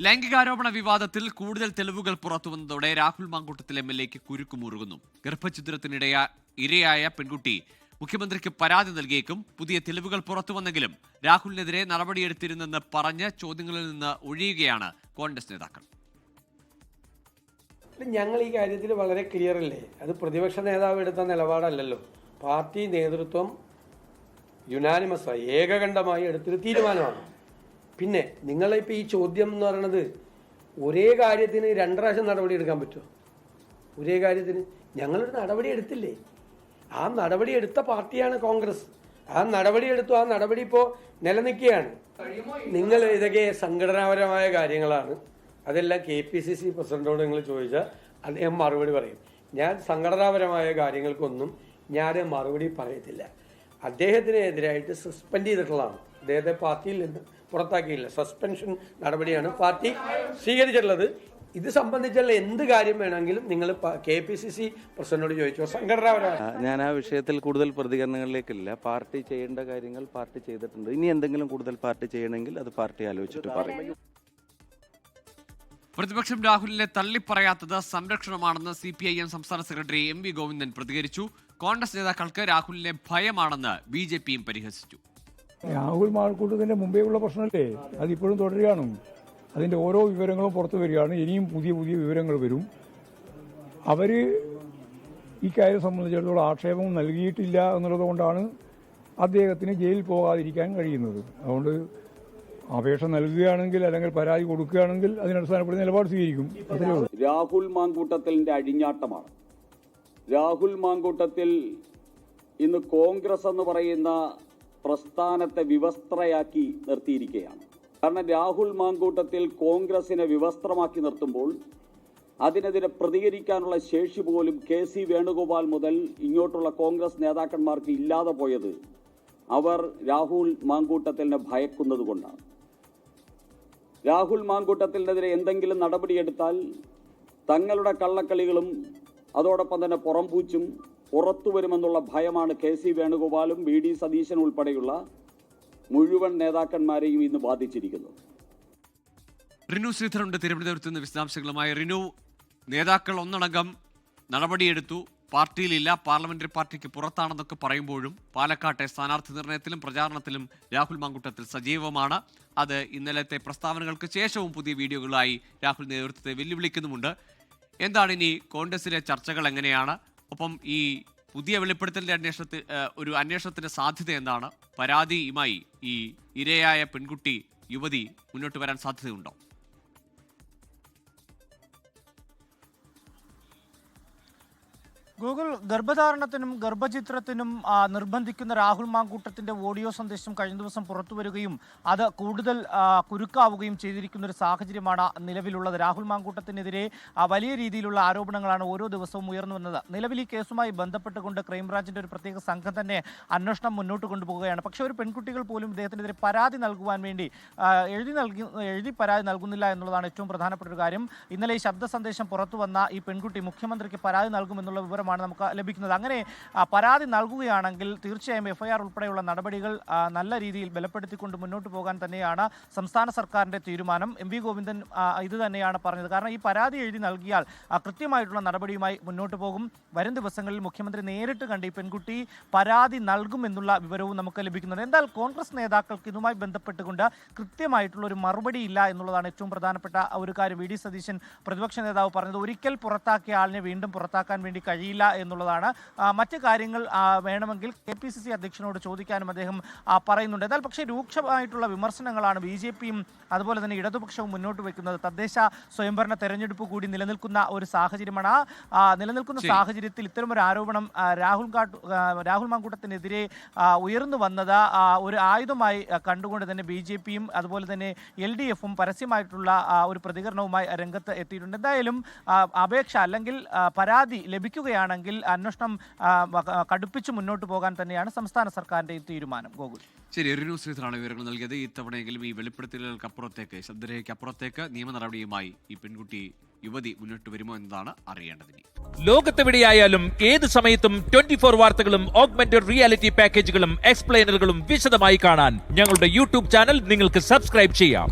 ലൈംഗികാരോപണ വിവാദത്തിൽ കൂടുതൽ തെളിവുകൾ പുറത്തുവന്നതോടെ രാഹുൽ മാങ്കൂട്ടത്തിൽ MLAക്ക് കുരുക്കുമുറുകുന്നു. ഇരയായ പെൺകുട്ടി മുഖ്യമന്ത്രിക്ക് പരാതി നൽകിയേക്കും. പുതിയ തെളിവുകൾ പുറത്തുവന്നെങ്കിലും രാഹുലിനെതിരെ നടപടിയെടുത്തിരുന്നെന്ന് പറഞ്ഞ് ചോദ്യങ്ങളിൽ നിന്ന് ഒഴിയുകയാണ് കോൺഗ്രസ് നേതാക്കൾ. ഞങ്ങൾ ഈ കാര്യത്തിൽ വളരെ ക്ലിയർ അല്ലേ? അത് പ്രതിപക്ഷ നേതാവ് എടുത്ത നിലപാടല്ലല്ലോ. പാർട്ടി നേതൃത്വം യുനാനിമസായി ഏകകണ്ഠമായി എടുത്തൊരു തീരുമാനമാണ്. പിന്നെ നിങ്ങളിപ്പോൾ ഈ ചോദ്യം എന്ന് പറയുന്നത് ഒരേ കാര്യത്തിന് 2 പ്രാവശ്യം നടപടി എടുക്കാൻ പറ്റുമോ? ഒരേ കാര്യത്തിന് ഞങ്ങളൊരു നടപടി എടുത്തില്ലേ? ആ നടപടി എടുത്ത പാർട്ടിയാണ് കോൺഗ്രസ്. ആ നടപടി എടുത്തു. ആ നടപടി ഇപ്പോൾ നിലനിൽക്കുകയാണ്. നിങ്ങൾ ഇതൊക്കെ സംഘടനാപരമായ കാര്യങ്ങളാണ്. അതെല്ലാം KPCC പ്രസിഡന്റോട് നിങ്ങൾ ചോദിച്ചാൽ അദ്ദേഹം മറുപടി പറയും. ഞാൻ സംഘടനാപരമായ കാര്യങ്ങൾക്കൊന്നും ഞാൻ മറുപടി പറയത്തില്ല. അദ്ദേഹത്തിനെതിരായിട്ട് സസ്പെൻഡ് ചെയ്തിട്ടുള്ളതാണ്. അദ്ദേഹത്തെ പാർട്ടിയിൽ നിന്ന് പുറത്താക്കിയില്ല. സസ്പെൻഷൻ നടപടിയാണ് പാർട്ടി സ്വീകരിച്ചിട്ടുള്ളത്. ഇത് സംബന്ധിച്ചുള്ള എന്ത് കാര്യം വേണമെങ്കിലും നിങ്ങൾ KPCC പ്രസിഡന്റിനോട് ചോദിച്ചോ. സംഘടനാപരമായ ഞാൻ ആ വിഷയത്തിൽ കൂടുതൽ പ്രതികരണങ്ങളിലേക്കില്ല. പാർട്ടി ചെയ്യേണ്ട കാര്യങ്ങൾ പാർട്ടി ചെയ്തിട്ടുണ്ട്. ഇനി എന്തെങ്കിലും കൂടുതൽ പാർട്ടി ചെയ്യണമെങ്കിൽ അത് പാർട്ടി ആലോചിച്ചിട്ട് പറയും. പ്രതിപക്ഷം രാഹുലിനെ തള്ളിപ്പറയാത്തത് സംരക്ഷണമാണെന്ന് CPIM സംസ്ഥാന സെക്രട്ടറി MV ഗോവിന്ദൻ പ്രതികരിച്ചു. കോൺഗ്രസ് നേതാക്കൾക്ക് രാഹുലിനെ ഭയമാണെന്ന് BJPയും പരിഹസിച്ചു. രാഹുൽ മാങ്കൂട്ടത്തിന്റെ മുമ്പേയുള്ള പ്രശ്നമല്ലേ, അതിപ്പോഴും തുടരുകയാണ്. അതിന്റെ ഓരോ വിവരങ്ങളും പുറത്തു വരികയാണ്. ഇനിയും പുതിയ പുതിയ വിവരങ്ങൾ വരും. അവര് ഈ കാര്യം സംബന്ധിച്ചിടത്തോളം ആക്ഷേപം നൽകിയിട്ടില്ല എന്നുള്ളത് കൊണ്ടാണ് അദ്ദേഹത്തിന് ജയിലിൽ പോകാതിരിക്കാൻ കഴിയുന്നത്. അതുകൊണ്ട് അപേക്ഷ നൽകുകയാണെങ്കിൽ അല്ലെങ്കിൽ പരാതി കൊടുക്കുകയാണെങ്കിൽ അതിനടിസ്ഥാനപ്പെടുന്ന നിലപാട് സ്വീകരിക്കും. അത്രയേ ഉള്ളൂ. രാഹുൽ മാങ്കൂട്ടത്തിന്റെ അഴിഞ്ഞാട്ടമാണ്. രാഹുൽ മാങ്കൂട്ടത്തിൽ ഇന്ന് കോൺഗ്രസ് എന്ന് പറയുന്ന പ്രസ്ഥാനത്തെ വിവസ്ത്രയാക്കി നിർത്തിയിരിക്കുകയാണ്. കാരണം രാഹുൽ മാങ്കൂട്ടത്തിൽ കോൺഗ്രസിനെ വിവസ്ത്രമാക്കി നിർത്തുമ്പോൾ അതിനെതിരെ പ്രതികരിക്കാനുള്ള ശേഷി പോലും KC വേണുഗോപാൽ മുതൽ ഇങ്ങോട്ടുള്ള കോൺഗ്രസ് നേതാക്കന്മാർക്ക് ഇല്ലാതെ പോയത് അവർ രാഹുൽ മാങ്കൂട്ടത്തിനെ ഭയക്കുന്നത് കൊണ്ടാണ്. രാഹുൽ മാങ്കൂട്ടത്തിനെതിരെ എന്തെങ്കിലും നടപടിയെടുത്താൽ തങ്ങളുടെ കള്ളക്കളികളും അതോടൊപ്പം തന്നെ പുറംപൂച്ചും പുറത്തു വരുമെന്നുള്ള ഭയമാണ് KC വേണുഗോപാലും VD സതീശൻ ഉൾപ്പെടെയുള്ള മുഴുവൻ നേതാക്കന്മാരെയും ഇന്ന് ബാധിച്ചിരിക്കുന്നത്. റിനു ശ്രീധറുണ്ട് തിരുവനന്തപുരത്ത് നിന്ന് വിശദാംശങ്ങളുമായി. റിനു, നേതാക്കൾ ഒന്നടങ്കം നടപടിയെടുത്തു, പാർട്ടിയിലില്ല, പാർലമെന്ററി പാർട്ടിക്ക് പുറത്താണെന്നൊക്കെ പറയുമ്പോഴും പാലക്കാട്ടെ സ്ഥാനാർത്ഥി നിർണയത്തിലും പ്രചാരണത്തിലും രാഹുൽ മാങ്കൂട്ടത്തിൽ സജീവമാണ്. അത് ഇന്നലത്തെ പ്രസ്താവനകൾക്ക് ശേഷവും പുതിയ വീഡിയോകളായി രാഹുൽ നേതൃത്വത്തെ വെല്ലുവിളിക്കുന്നുമുണ്ട്. എന്താണ് ഇനി കോൺഗ്രസിലെ ചർച്ചകൾ എങ്ങനെയാണ്? ഒപ്പം ഈ പുതിയ വെളിപ്പെടുത്തലിന്റെ അന്വേഷണത്തിന്റെ സാധ്യത എന്താണ്? പരാതിയുമായി ഈ ഇരയായ പെൺകുട്ടി യുവതി മുന്നോട്ട് വരാൻ സാധ്യതയുണ്ടോ? ഗൂഗിൾ ഗർഭധാരണത്തിനും ഗർഭചിത്രത്തിനും നിർബന്ധിക്കുന്ന രാഹുൽ മാങ്കൂട്ടത്തിന്റെ ഓഡിയോ സന്ദേശം കഴിഞ്ഞ ദിവസം പുറത്തുവരികയും അത് കൂടുതൽ കുരുക്കാവുകയും ചെയ്തിരിക്കുന്ന ഒരു സാഹചര്യമാണ് നിലവിലുള്ളത്. രാഹുൽ മാങ്കൂട്ടത്തിനെതിരെ വലിയ രീതിയിലുള്ള ആരോപണങ്ങളാണ് ഓരോ ദിവസവും ഉയർന്നു വന്നത്. നിലവിൽ ഈ കേസുമായി ബന്ധപ്പെട്ടുകൊണ്ട് ക്രൈംബ്രാഞ്ചിന്റെ ഒരു പ്രത്യേക സംഘം തന്നെ അന്വേഷണം മുന്നോട്ട് കൊണ്ടുപോവുകയാണ്. പക്ഷേ ഒരു പെൺകുട്ടികൾ പോലും ഇദ്ദേഹത്തിനെതിരെ പരാതി നൽകുവാൻ വേണ്ടി എഴുതി പരാതി നൽകുന്നില്ല എന്നുള്ളതാണ് ഏറ്റവും പ്രധാനപ്പെട്ട ഒരു കാര്യം. ഇന്നലെ ഈ ശബ്ദ സന്ദേശം പുറത്തു വന്ന ഈ പെൺകുട്ടി മുഖ്യമന്ത്രിക്ക് പരാതി നൽകുമെന്നുള്ള വിവരമാണ് നമുക്ക് ലഭിക്കുന്നത്. അങ്ങനെ പരാതി നൽകുകയാണെങ്കിൽ തീർച്ചയായും FIR ഉൾപ്പെടെയുള്ള നടപടികൾ നല്ല രീതിയിൽ ബലപ്പെടുത്തിക്കൊണ്ട് മുന്നോട്ട് പോകാൻ തന്നെയാണ് സംസ്ഥാന സർക്കാരിന്റെ തീരുമാനം. MV ഗോവിന്ദൻ ഇത് തന്നെയാണ് പറഞ്ഞത്. കാരണം ഈ പരാതി എഴുതി നൽകിയാൽ കൃത്യമായിട്ടുള്ള നടപടിയുമായി മുന്നോട്ട് പോകും. വരും ദിവസങ്ങളിൽ മുഖ്യമന്ത്രി നേരിട്ട് കണ്ട് ഈ പെൺകുട്ടി പരാതി നൽകുമെന്നുള്ള വിവരവും നമുക്ക് ലഭിക്കുന്നുണ്ട്. എന്നാൽ കോൺഗ്രസ് നേതാക്കൾക്ക് ഇതുമായി ബന്ധപ്പെട്ടുകൊണ്ട് കൃത്യമായിട്ടുള്ള ഒരു മറുപടി ഇല്ല എന്നുള്ളതാണ് ഏറ്റവും പ്രധാനപ്പെട്ട ഒരു കാര്യം. VD സതീശൻ പ്രതിപക്ഷ നേതാവ് പറഞ്ഞത് ഒരിക്കൽ പുറത്താക്കിയ ആളിനെ വീണ്ടും പുറത്താക്കാൻ വേണ്ടി കഴിയില്ല എന്നുള്ളതാണ്. മറ്റ് കാര്യങ്ങൾ വേണമെങ്കിൽ KPCC അധ്യക്ഷനോട് ചോദിക്കാനും അദ്ദേഹം പറയുന്നുണ്ട്. എന്നാൽ പക്ഷേ രൂക്ഷമായിട്ടുള്ള വിമർശനങ്ങളാണ് BJPയും അതുപോലെ തന്നെ ഇടതുപക്ഷവും മുന്നോട്ട് വയ്ക്കുന്നത്. തദ്ദേശ സ്വയംഭരണ തെരഞ്ഞെടുപ്പ് കൂടി നിലനിൽക്കുന്ന ഒരു സാഹചര്യമാണ്. നിലനിൽക്കുന്ന സാഹചര്യത്തിൽ ഇത്തരമൊരു ആരോപണം രാഹുൽ മാങ്കൂട്ടത്തിനെതിരെ ഉയർന്നു വന്നത് ഒരു ആയുധമായി കണ്ടുകൊണ്ട് തന്നെ BJPയും അതുപോലെ തന്നെ LDFും പരസ്യമായിട്ടുള്ള ഒരു പ്രതികരണവുമായി രംഗത്ത് എത്തിയിട്ടുണ്ട്. എന്തായാലും അപേക്ഷ അല്ലെങ്കിൽ പരാതി ലഭിക്കുകയാണെങ്കിൽ അന്വേഷണം കടുപ്പിച്ച് മുന്നോട്ട് പോകാൻ തന്നെയാണ് സംസ്ഥാന സർക്കാരിന്റെ തീരുമാനം. ഗോകുൽ, ശരി, റിനു ശ്രീധറാണ് വിവരങ്ങൾ നൽകിയത്. ഇത്തവണയെങ്കിലും ഈ വെളിപ്പെടുത്തലുകൾക്കപ്പുറത്തേക്ക്, ശബ്ദരേഖയ്ക്കപ്പുറത്തേക്ക് നിയമ നടപടിയുമായി ഈ പെൺകുട്ടി യുവതി മുന്നോട്ട് വരുമോ എന്നതാണ് അറിയേണ്ടത്. ലോകത്തെവിടെയായാലും ഏത് സമയത്തും 24 വാർത്തകളും ഓഗ്മെന്റഡ് റിയാലിറ്റി പാക്കേജുകളും എക്സ്പ്ലെയിനറുകളും വിശദമായി കാണാൻ ഞങ്ങളുടെ YouTube ചാനൽ നിങ്ങൾക്ക് സബ്സ്ക്രൈബ് ചെയ്യാം.